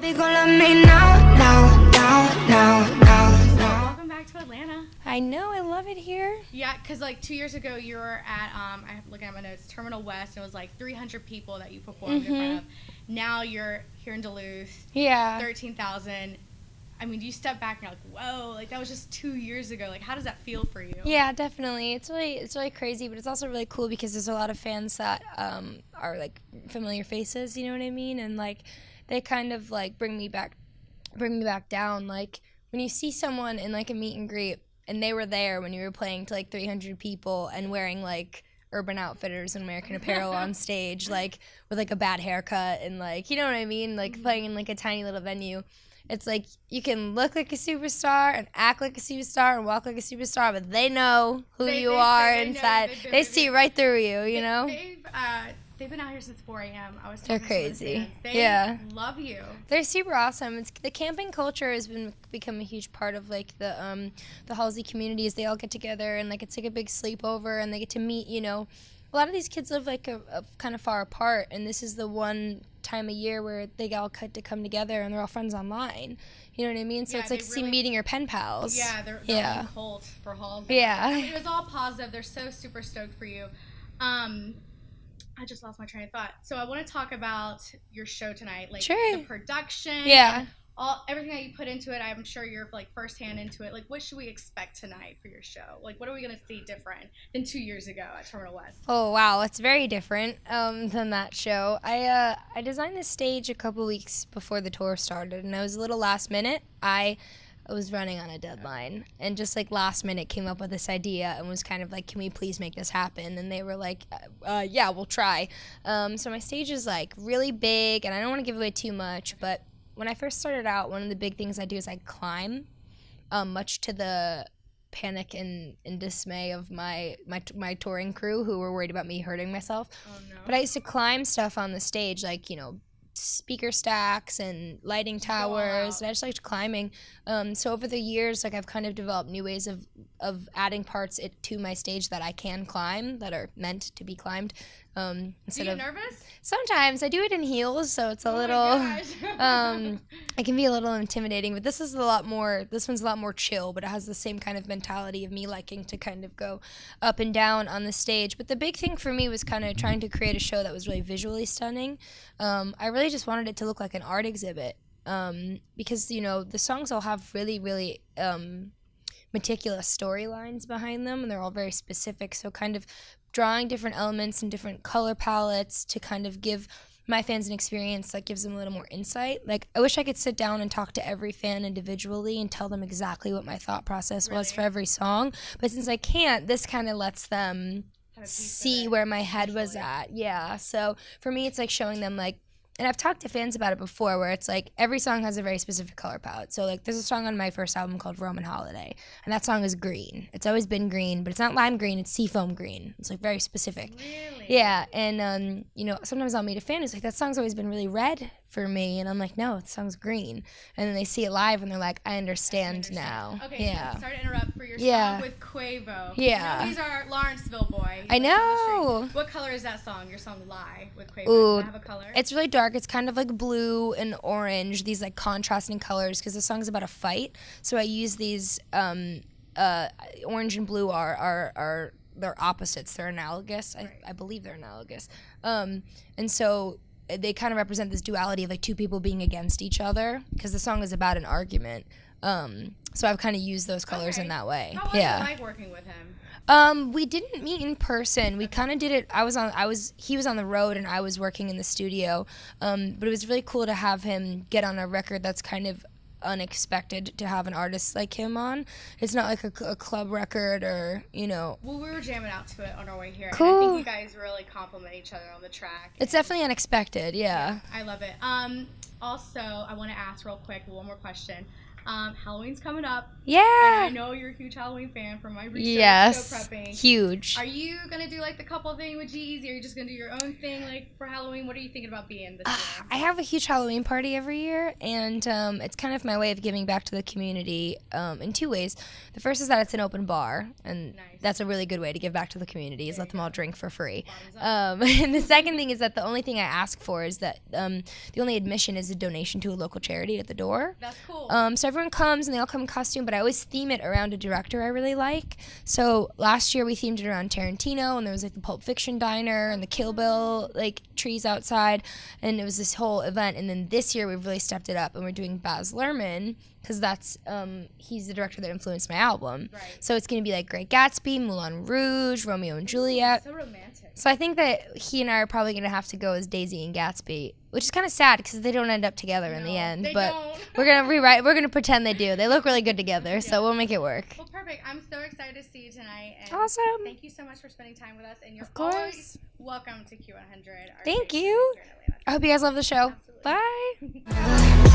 They gonna love me now. Welcome back to Atlanta. I know, I love it here. Yeah, because like 2 years ago you were at, I'm looking at my notes, Terminal West, and it was like 300 people that you performed in front of. Now you're here in Duluth. Yeah. 13,000. I mean, you step back and you're like, whoa, like that was just 2 years ago. Like, how does that feel for you? Yeah, definitely. It's really crazy, but it's also really cool because there's a lot of fans that are like familiar faces, you know what I mean? And like they kind of like bring me back down. Like when you see someone in like a meet and greet and they were there when you were playing to like 300 people and wearing like Urban Outfitters and American Apparel on stage, like with like a bad haircut and like, you know what I mean? Like playing in like a tiny little venue. It's like you can look like a superstar and act like a superstar and walk like a superstar, but they know who you are inside. They see right through you, you know? They've been out here since 4 a.m. They're crazy. They love you. They're super awesome. The camping culture has become a huge part of like the Halsey communities. They all get together and like it's like a big sleepover and they get to meet, you know. A lot of these kids live like a kind of far apart, and this is the one time a year where they all get to come together and they're all friends online. You know what I mean? So it's like meeting your pen pals. Yeah, they're on cult for Halsey. Yeah. It was all positive. They're so super stoked for you. I just lost my train of thought. So I want to talk about your show tonight, like the production. Yeah. Everything that you put into it. I'm sure you're like firsthand into it. Like, what should we expect tonight for your show? Like, what are we gonna see different than 2 years ago at Terminal West? Oh wow, it's very different than that show. I designed this stage a couple weeks before the tour started, and I was a little last minute. I was running on a deadline and just like last minute came up with this idea and was kind of like, can we please make this happen? And they were like, yeah, we'll try. So my stage is like really big, and I don't want to give away too much, but when I first started out, one of the big things I do is I climb, much to the panic and dismay of my touring crew who were worried about me hurting myself. Oh, no. But I used to climb stuff on the stage, like, you know, speaker stacks and lighting towers, and I just liked climbing. So over the years, like I've kind of developed new ways of adding parts to my stage that I can climb, that are meant to be climbed. Instead of nervous? Sometimes I do it in heels, so it's a little it can be a little intimidating, but this one's a lot more chill, but it has the same kind of mentality of me liking to kind of go up and down on the stage. But the big thing for me was kind of trying to create a show that was really visually stunning. I really just wanted it to look like an art exhibit, because, you know, the songs all have really, really meticulous storylines behind them, and they're all very specific. So kind of drawing different elements and different color palettes to kind of give my fans an experience that gives them a little more insight. Like, I wish I could sit down and talk to every fan individually and tell them exactly what my thought process was for every song. But since I can't, this kind of lets them see where my head was at. Yeah. So for me, it's like showing them, like, and I've talked to fans about it before, where it's like every song has a very specific color palette. So like there's a song on my first album called Roman Holiday, and that song is green. It's always been green, but it's not lime green, it's seafoam green. It's like very specific. Really? Yeah, and you know, sometimes I'll meet a fan who's like, that song's always been really red for me, and I'm like, no, the song's green. And then they see it live and they're like, I understand now. Okay, yeah. so sorry to interrupt, for your song with Quavo. Yeah. You know, these are Lawrenceville boy. I know. What color is that song? Your song Lie with Quavo. Ooh, Does it have a color? It's really dark. It's kind of like blue and orange, these like contrasting colors, because the song's about a fight. So I use these orange and blue are they're opposites. They're analogous. I believe they're analogous. And so they kind of represent this duality of like two people being against each other, because the song is about an argument. So I've kind of used those colors in that way. How was it like working with him? We didn't meet in person. We kind of did it. He was on the road and I was working in the studio. But it was really cool to have him get on a record that's kind of unexpected to have an artist like him on. It's not like a club record or, you know. Well, we were jamming out to it on our way here. Cool. And I think you guys really compliment each other on the track. It's definitely unexpected, yeah. I love it. Also, I want to ask real quick one more question. Halloween's coming up. Yeah. And I know you're a huge Halloween fan from my research. Yes. Show prepping. Huge. Are you gonna do like the couple thing with G's, or are you just gonna do your own thing like for Halloween? What are you thinking about being this year? I have a huge Halloween party every year, and it's kind of my way of giving back to the community in 2 ways. The first is that it's an open bar, and that's a really good way to give back to the community, is let them all drink for free. And the second thing is that the only thing I ask for is that the only admission is a donation to a local charity at the door. That's cool. So everyone comes, and they all come in costume, but I always theme it around a director I really like. So last year we themed it around Tarantino, and there was like the Pulp Fiction diner and the Kill Bill like trees outside, and it was this whole event. And then this year we've really stepped it up, and we're doing Baz Luhrmann, because that's he's the director that influenced my album. Right. So it's gonna be like Great Gatsby, Moulin Rouge, Romeo and Juliet. So romantic. So I think that he and I are probably gonna have to go as Daisy and Gatsby, which is kind of sad because they don't end up together in the end. But we're gonna rewrite. We're gonna pretend they do. They look really good together, so we'll make it work. Well, perfect. I'm so excited to see you tonight. And awesome. Thank you so much for spending time with us. And you're of course always welcome to Q100. Thank you. I hope you guys love the show. Absolutely. Bye.